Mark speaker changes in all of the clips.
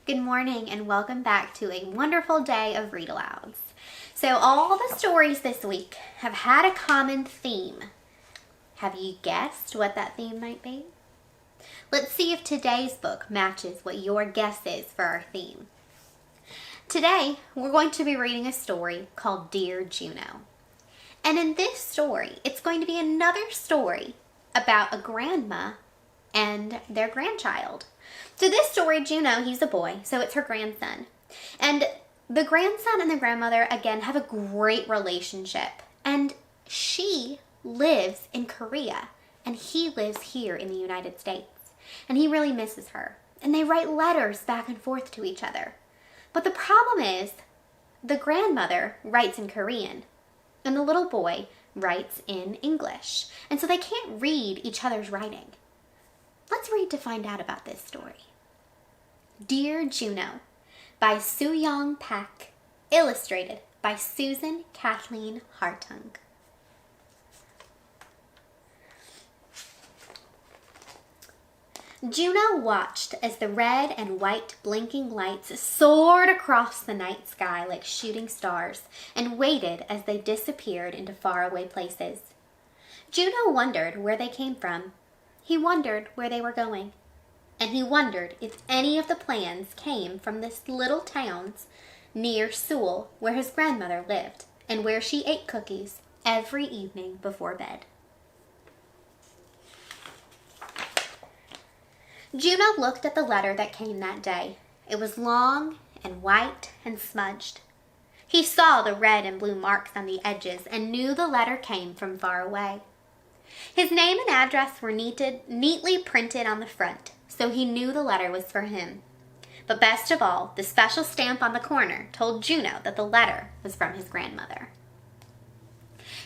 Speaker 1: Good morning and welcome back to a wonderful day of read alouds. So all the stories this week have had a common theme. Have you guessed what that theme might be? Let's see if today's book matches what your guess is for our theme. Today we're going to be reading a story called Dear Juno. And in this story, it's going to be another story about a grandma and their grandchild. So this story, Juno, he's a boy, so it's her grandson. And the grandson and the grandmother, again, have a great relationship. And she lives in Korea, and he lives here in the United States. And he really misses her. And they write letters back and forth to each other. But the problem is, the grandmother writes in Korean, and the little boy writes in English. And so they can't read each other's writing. Let's read to find out about this story. Dear Juno by Soyung Pak, illustrated by Susan Kathleen Hartung. Juno watched as the red and white blinking lights soared across the night sky like shooting stars and waited as they disappeared into faraway places. Juno wondered where they came from. He wondered where they were going. And he wondered if any of the plans came from this little town near Seoul where his grandmother lived and where she ate cookies every evening before bed. Juno looked at the letter that came that day. It was long and white and smudged. He saw the red and blue marks on the edges and knew the letter came from far away. His name and address were neatly printed on the front, so he knew the letter was for him. But best of all, the special stamp on the corner told Juno that the letter was from his grandmother.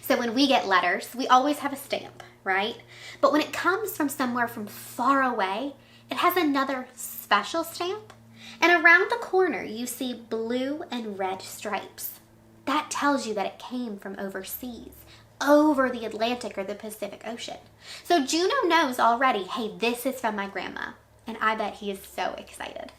Speaker 1: So when we get letters, we always have a stamp, right? But when it comes from somewhere from far away, it has another special stamp. And around the corner, you see blue and red stripes. That tells you that it came from overseas, over the Atlantic or the Pacific Ocean. So Juno knows already, hey, this is from my grandma. And I bet he is so excited.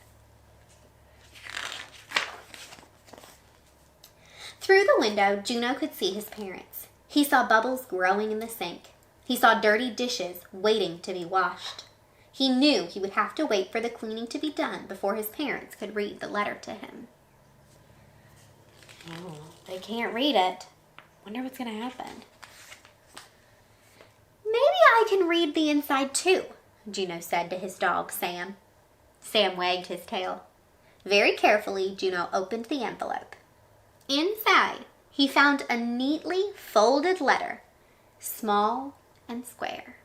Speaker 1: Through the window, Juno could see his parents. He saw bubbles growing in the sink. He saw dirty dishes waiting to be washed. He knew he would have to wait for the cleaning to be done before his parents could read the letter to him. Oh, they can't read it. Wonder what's going to happen. Maybe I can read the inside too, Juno said to his dog, Sam. Sam wagged his tail. Very carefully, Juno opened the envelope. Inside, he found a neatly folded letter, small and square.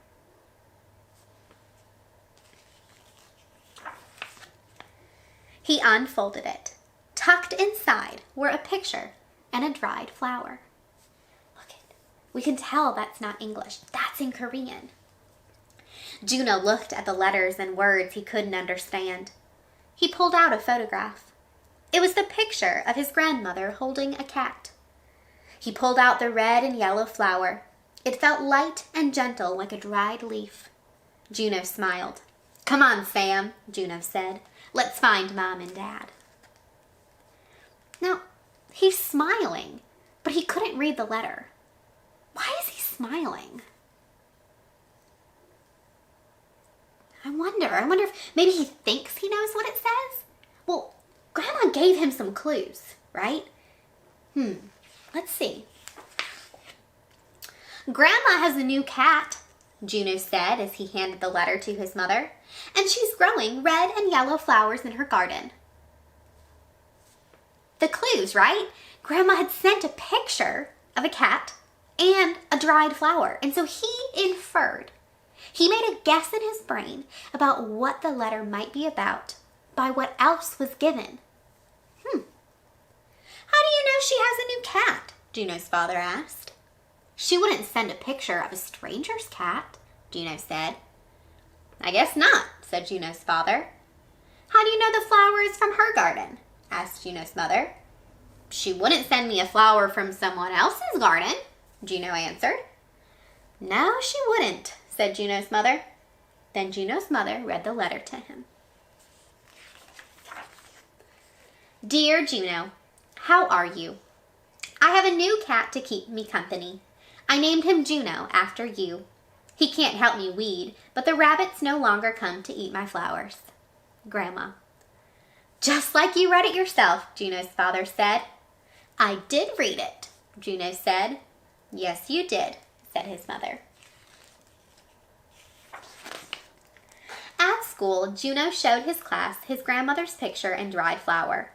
Speaker 1: He unfolded it. Tucked inside were a picture and a dried flower. We can tell that's not English. That's in Korean. Juno looked at the letters and words he couldn't understand. He pulled out a photograph. It was the picture of his grandmother holding a cat. He pulled out the red and yellow flower. It felt light and gentle like a dried leaf. Juno smiled. Come on, Sam, Juno said. Let's find Mom and Dad. Now, he's smiling, but he couldn't read the letter. Why is he smiling? I wonder if maybe he thinks he knows what it says? Well, Grandma gave him some clues, right? Let's see. Grandma has a new cat, Juno said as he handed the letter to his mother, and she's growing red and yellow flowers in her garden. The clues, right? Grandma had sent a picture of a cat and a dried flower. And so he inferred. He made a guess in his brain about what the letter might be about by what else was given. How do you know she has a new cat? Juno's father asked. She wouldn't send a picture of a stranger's cat, Juno said. I guess not, said Juno's father. How do you know the flower is from her garden? Asked Juno's mother. She wouldn't send me a flower from someone else's garden, Juno answered. No, she wouldn't, said Juno's mother. Then Juno's mother read the letter to him. Dear Juno, how are you? I have a new cat to keep me company. I named him Juno after you. He can't help me weed, but the rabbits no longer come to eat my flowers. Grandma. Just like you read it yourself, Juno's father said. I did read it, Juno said. Yes, you did, said his mother. At school, Juno showed his class his grandmother's picture and dried flower.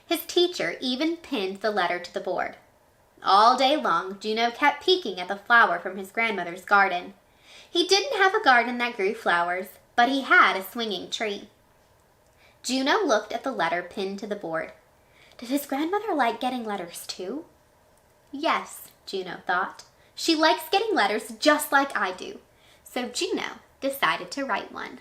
Speaker 1: His teacher even pinned the letter to the board. All day long, Juno kept peeking at the flower from his grandmother's garden. He didn't have a garden that grew flowers, but he had a swinging tree. Juno looked at the letter pinned to the board. Did his grandmother like getting letters too? Yes, Juno thought. She likes getting letters just like I do. So Juno decided to write one.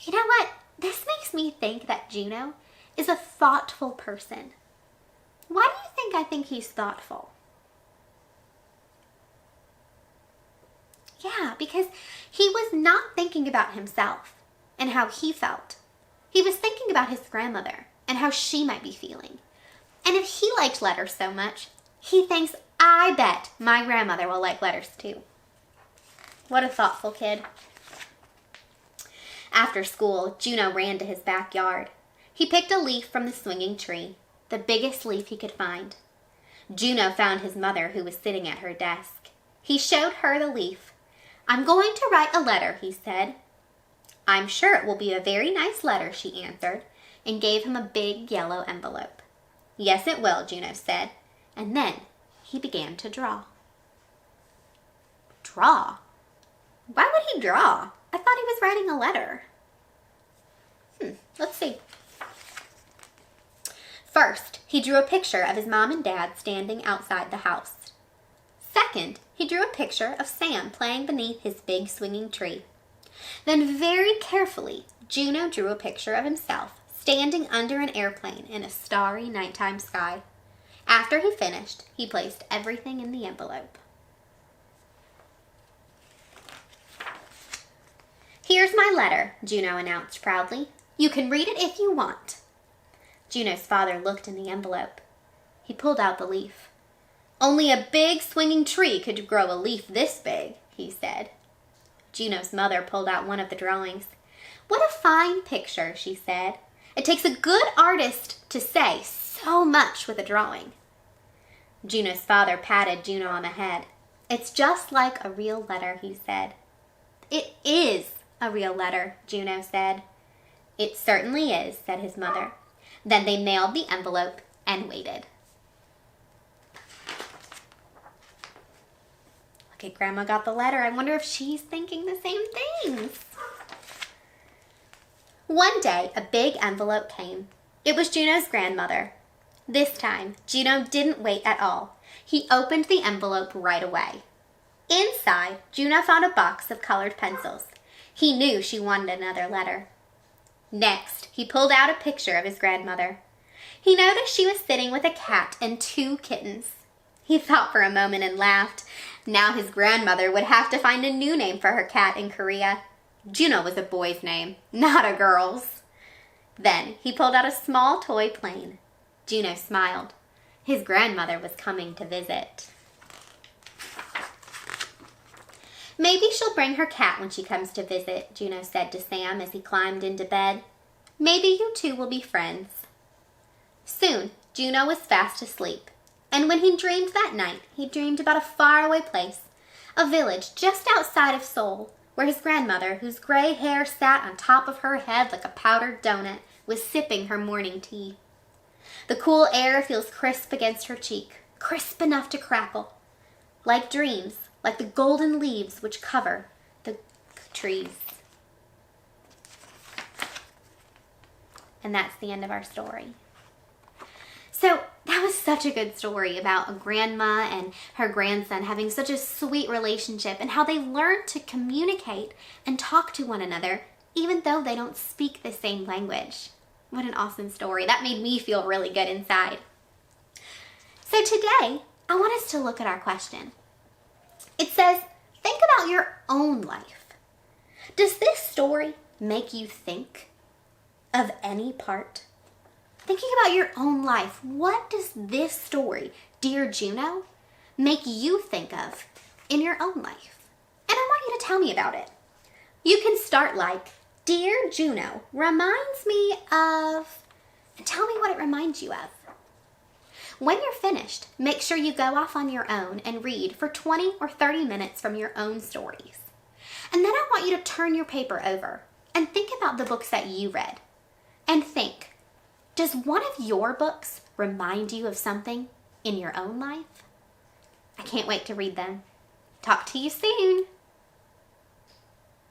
Speaker 1: You know what? This makes me think that Juno is a thoughtful person. Why do you think he's thoughtful? Yeah, because he was not thinking about himself and how he felt. He was thinking about his grandmother and how she might be feeling. And if he liked letters so much, he thinks, I bet my grandmother will like letters too. What a thoughtful kid. After school, Juno ran to his backyard. He picked a leaf from the swinging tree, the biggest leaf he could find. Juno found his mother, who was sitting at her desk. He showed her the leaf. I'm going to write a letter, he said. I'm sure it will be a very nice letter, she answered, and gave him a big yellow envelope. Yes, it will, Juno said, and then he began to draw. Draw? Why would he draw? I thought he was writing a letter. Let's see. First, he drew a picture of his mom and dad standing outside the house. Second, he drew a picture of Sam playing beneath his big swinging tree. Then very carefully, Juno drew a picture of himself standing under an airplane in a starry nighttime sky. After he finished, he placed everything in the envelope. Here's my letter, Juno announced proudly. You can read it if you want. Juno's father looked in the envelope. He pulled out the leaf. Only a big swinging tree could grow a leaf this big, he said. Juno's mother pulled out one of the drawings. What a fine picture, she said. It takes a good artist to say so much with a drawing. Juno's father patted Juno on the head. It's just like a real letter, he said. It is a real letter, Juno said. It certainly is, said his mother. Then they mailed the envelope and waited. Look at Grandma got the letter. I wonder if she's thinking the same things. One day, a big envelope came. It was Juno's grandmother. This time, Juno didn't wait at all. He opened the envelope right away. Inside, Juno found a box of colored pencils. He knew she wanted another letter. Next, he pulled out a picture of his grandmother. He noticed she was sitting with a cat and 2 kittens. He thought for a moment and laughed. Now his grandmother would have to find a new name for her cat in Korea. Juno was a boy's name, not a girl's. Then he pulled out a small toy plane. Juno smiled. His grandmother was coming to visit. Maybe she'll bring her cat when she comes to visit, Juno said to Sam as he climbed into bed. Maybe you two will be friends. Soon, Juno was fast asleep, and when he dreamed that night, he dreamed about a faraway place, a village just outside of Seoul, where his grandmother, whose gray hair sat on top of her head like a powdered donut, was sipping her morning tea. The cool air feels crisp against her cheek, crisp enough to crackle. Like dreams, like the golden leaves which cover the trees. And that's the end of our story. So that was such a good story about a grandma and her grandson having such a sweet relationship and how they learn to communicate and talk to one another even though they don't speak the same language. What an awesome story. That made me feel really good inside. So today, I want us to look at our question. It says, think about your own life. Does this story make you think of any part Thinking about your own life, what does this story, Dear Juno, make you think of in your own life? And I want you to tell me about it. You can start like, Dear Juno reminds me of, and tell me what it reminds you of. When you're finished, make sure you go off on your own and read for 20 or 30 minutes from your own stories. And then I want you to turn your paper over and think about the books that you read. And think, does one of your books remind you of something in your own life? I can't wait to read them. Talk to you soon.